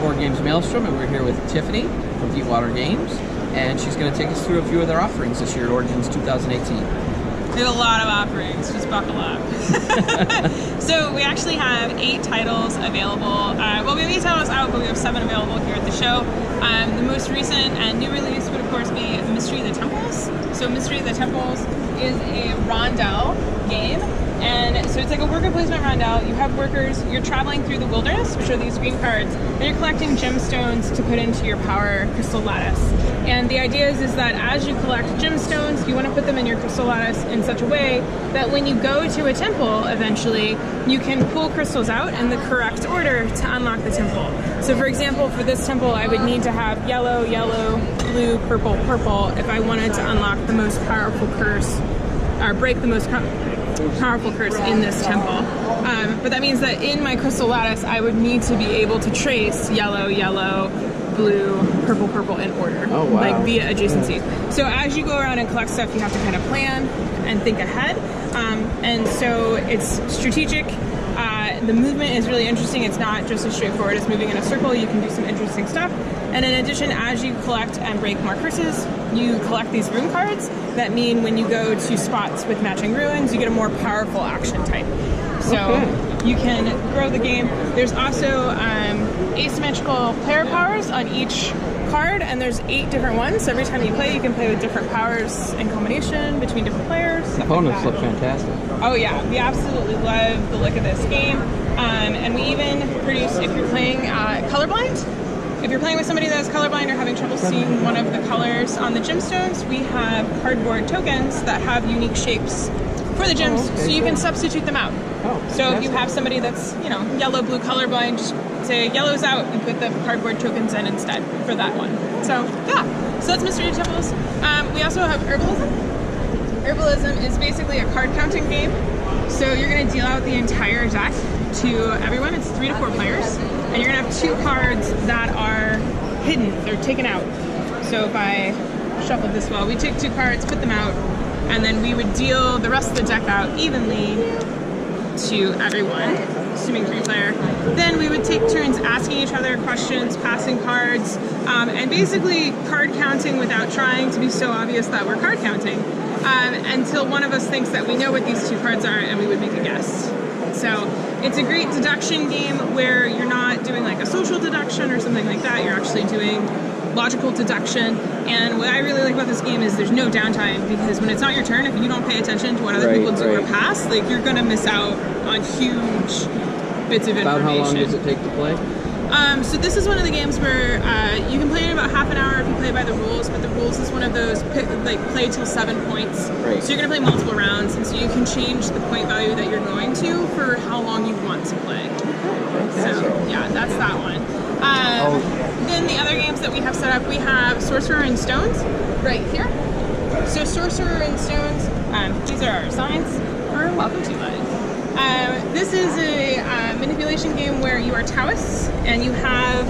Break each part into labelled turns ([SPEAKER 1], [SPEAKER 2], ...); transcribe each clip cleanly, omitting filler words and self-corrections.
[SPEAKER 1] Board Games Maelstrom, and we're here with Tiffany from Deepwater Games, and she's going to take us through a few of their offerings this year at Origins 2018.
[SPEAKER 2] We have a lot of offerings, just buckle up. So we actually have 8 titles available. Well, we have 8 titles out, but we have 7 available here at the show. The most recent and new release would, of course, be Mystery of the Temples. So Mystery of the Temples is a rondel game. And so it's like a worker placement rondel. You have workers, you're traveling through the wilderness, which are these green cards, and you're collecting gemstones to put into your power crystal lattice. And the idea is that as you collect gemstones, you want to put them in your crystal lattice in such a way that when you go to a temple eventually, you can pull crystals out in the correct order to unlock the temple. So for example, for this temple, I would need to have yellow, yellow, blue, purple, purple if I wanted to unlock the most powerful curse, or break the most powerful curse in this temple. But that means that in my crystal lattice, I would need to be able to trace yellow, yellow, blue, purple, purple in order, like via adjacencies. So as you go around and collect stuff, you have to kind of plan and think ahead. And so it's strategic. The movement is really interesting. It's not just as straightforward as moving in a circle. You can do some interesting stuff. And in addition, as you collect and break more curses, you collect these rune cards that mean when you go to spots with matching runes, you get a more powerful action type. So you can grow the game. There's also asymmetrical player powers on each card, and there's 8 different ones. So every time you play, you can play with different powers in combination between different players.
[SPEAKER 1] The opponents look fantastic.
[SPEAKER 2] Oh yeah, we absolutely love the look of this game. And we even produce, if you're playing colorblind, if you're playing with somebody that's colorblind or having trouble seeing one of the colors on the gemstones, we have cardboard tokens that have unique shapes for the gems, so you can substitute them out. So if you have somebody that's, you know, yellow, blue colorblind, just say yellow's out and put the cardboard tokens in instead for that one. So yeah, so that's Mystery of Temples. We also have Herbalism. Herbalism is basically a card counting game. So you're going to deal out the entire deck to everyone. It's 3 to 4 players, and you're going to have 2 cards that are hidden. They're taken out. So if I shuffle this well, we take 2 cards, put them out, and then we would deal the rest of the deck out evenly to everyone, assuming 3 player. Then we would take turns asking each other questions, passing cards, and basically card counting without trying to be so obvious that we're card counting, until one of us thinks that we know what these 2 cards are, and we would make a guess. So it's a great deduction game where you're not doing like a social deduction or something like that. You're actually doing logical deduction. And what I really like about this game is there's no downtime, because when it's not your turn, if you don't pay attention to what other people do or pass, like you're gonna miss out on huge bits of information.
[SPEAKER 1] About how long does it take to play?
[SPEAKER 2] So this is one of the games where you can play in about half an hour if you play by the rules, but the rules is one of those play till 7 points. So you're gonna play multiple rounds, and so you can change the point value that you're going to for how long you want to play. So yeah, that's that one. Then the other games that we have set up, we have Sorcerer and Stones right here. So Sorcerer and Stones, these are our signs. Welcome to mine. This is a manipulation game where you are Taoists, and you have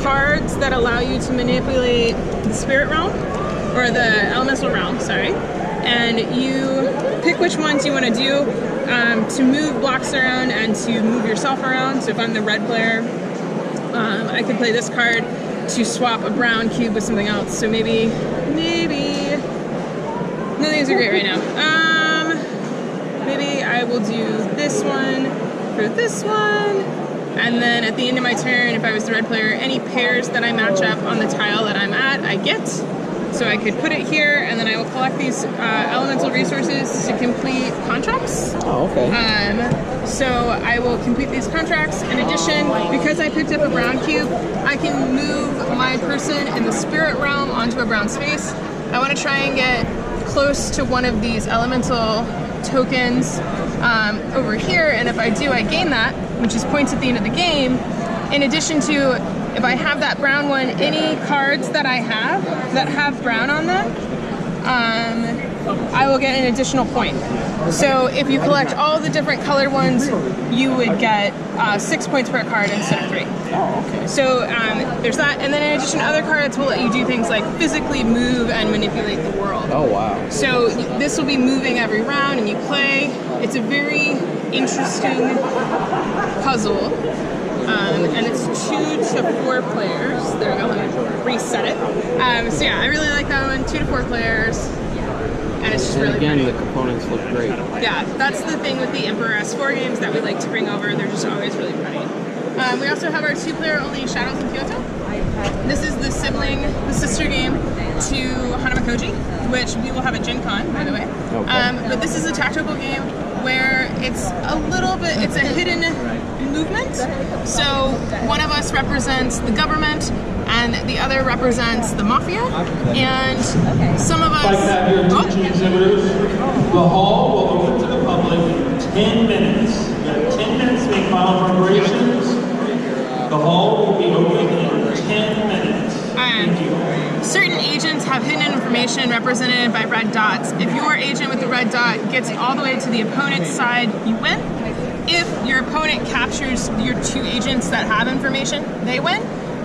[SPEAKER 2] cards that allow you to manipulate the spirit realm, or the elemental realm, sorry. And you pick which ones you want to do to move blocks around and to move yourself around. So if I'm the red player, I could play this card to swap a brown cube with something else. So maybe, none of these are great right now. Maybe I will do this one for this one, and then at the end of my turn, if I was the red player, any pairs that I match up on the tile that I'm at, I get. So I could put it here, and then I will collect these elemental resources to complete contracts. So I will complete these contracts. In addition, because I picked up a brown cube, I can move my person in the spirit realm onto a brown space. I want to try and get close to one of these elemental tokens over here, and if I do, I gain that, which is points at the end of the game. In addition to, if I have that brown one, any cards that I have that have brown on them, I will get an additional point. So if you collect all the different colored ones, you would get 6 points per card instead of 3.
[SPEAKER 1] Oh, okay.
[SPEAKER 2] So there's that, and then in addition, other cards will let you do things like physically move and manipulate the world.
[SPEAKER 1] Oh, wow.
[SPEAKER 2] So this will be moving every round, and you play. It's a very interesting puzzle, and it's 2 to 4 players. There we go. Let me reset it. So yeah, I really like that one. 2 to 4 players, and it's just
[SPEAKER 1] And
[SPEAKER 2] really
[SPEAKER 1] again,
[SPEAKER 2] pretty.
[SPEAKER 1] the components look great.
[SPEAKER 2] Yeah, that's the thing with the Emperor S4 games that we like to bring over. They're just always really pretty. We also have our 2-player only Shadows in Kyoto. This is the sister game to Hanamakoji, which we will have at Gen Con, by the way.
[SPEAKER 1] Okay.
[SPEAKER 2] But this is a tactical game where it's a hidden movement. So one of us represents the government, and the other represents the mafia. And some of us...
[SPEAKER 3] Exhibitors. The hall will open to the public in 10 minutes. You have 10 minutes to make final preparations. The hall will be open in 10 minutes. Thank you.
[SPEAKER 2] Certain agents have hidden information represented by red dots. If your agent with the red dot gets all the way to the opponent's side, you win. If your opponent captures your 2 agents that have information, they win.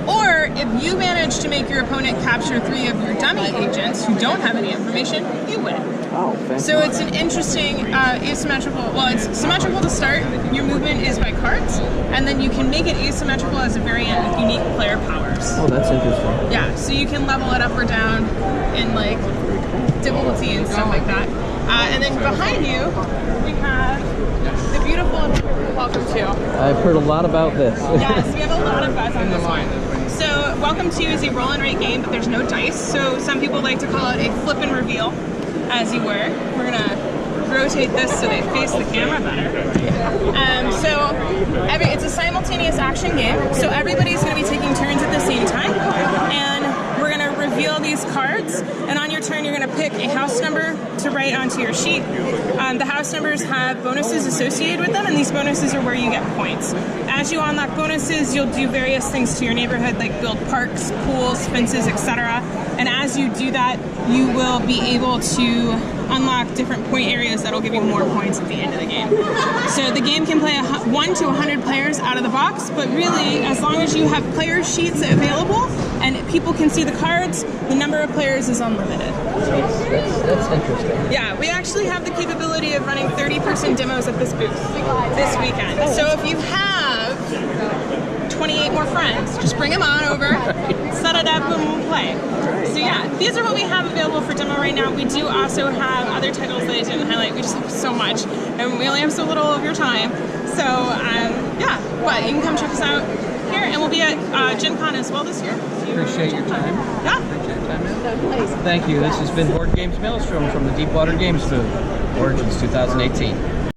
[SPEAKER 2] Or if you manage to make your opponent capture 3 of your dummy agents who don't have any information, you win.
[SPEAKER 1] Oh, fantastic.
[SPEAKER 2] So it's an interesting asymmetrical, well, it's symmetrical to start. Your movement is by cards, and then you can make it asymmetrical as a variant with unique player powers.
[SPEAKER 1] Oh, that's interesting.
[SPEAKER 2] Yeah, so you can level it up or down in like difficulty and stuff like that. And then behind you, we have the beautiful Welcome To.
[SPEAKER 1] I've heard a lot about this.
[SPEAKER 2] Yes, we have a lot of buzz on this one. So Welcome To is a roll and rate game, but there's no dice. So some people like to call it a flip and reveal, as you were. We're gonna rotate this so they face the camera better. It's a simultaneous action game. So everybody's gonna be taking turns at the same time, and we're gonna reveal these cards. And on your turn, you're gonna pick a house number to write onto your sheet. The house numbers have bonuses associated with them, and these bonuses are where you get points. As you unlock bonuses, you'll do various things to your neighborhood, like build parks, pools, fences, etc. And as you do that, you will be able to unlock different point areas that'll give you more points at the end of the game. So the game can play 1 to 100 players out of the box, but really, as long as you have player sheets available and people can see the cards, the number of players is unlimited.
[SPEAKER 1] That's interesting.
[SPEAKER 2] Yeah, we actually have the capability of running 30-person demos at this booth this weekend. So if you have 28 more friends, just bring them on over, set it up, and we'll play. So yeah, these are what we have available for demo right now. We do also have other titles that I didn't highlight. We just have so much, and we only have so little of your time. So yeah, you can come check us out here, and we'll be at Gen Con as well this year.
[SPEAKER 1] Appreciate your time.
[SPEAKER 2] Yeah.
[SPEAKER 1] Appreciate your time. Thank you. This has been Board Games Maelstrom from the Deepwater Games booth, Origins 2018.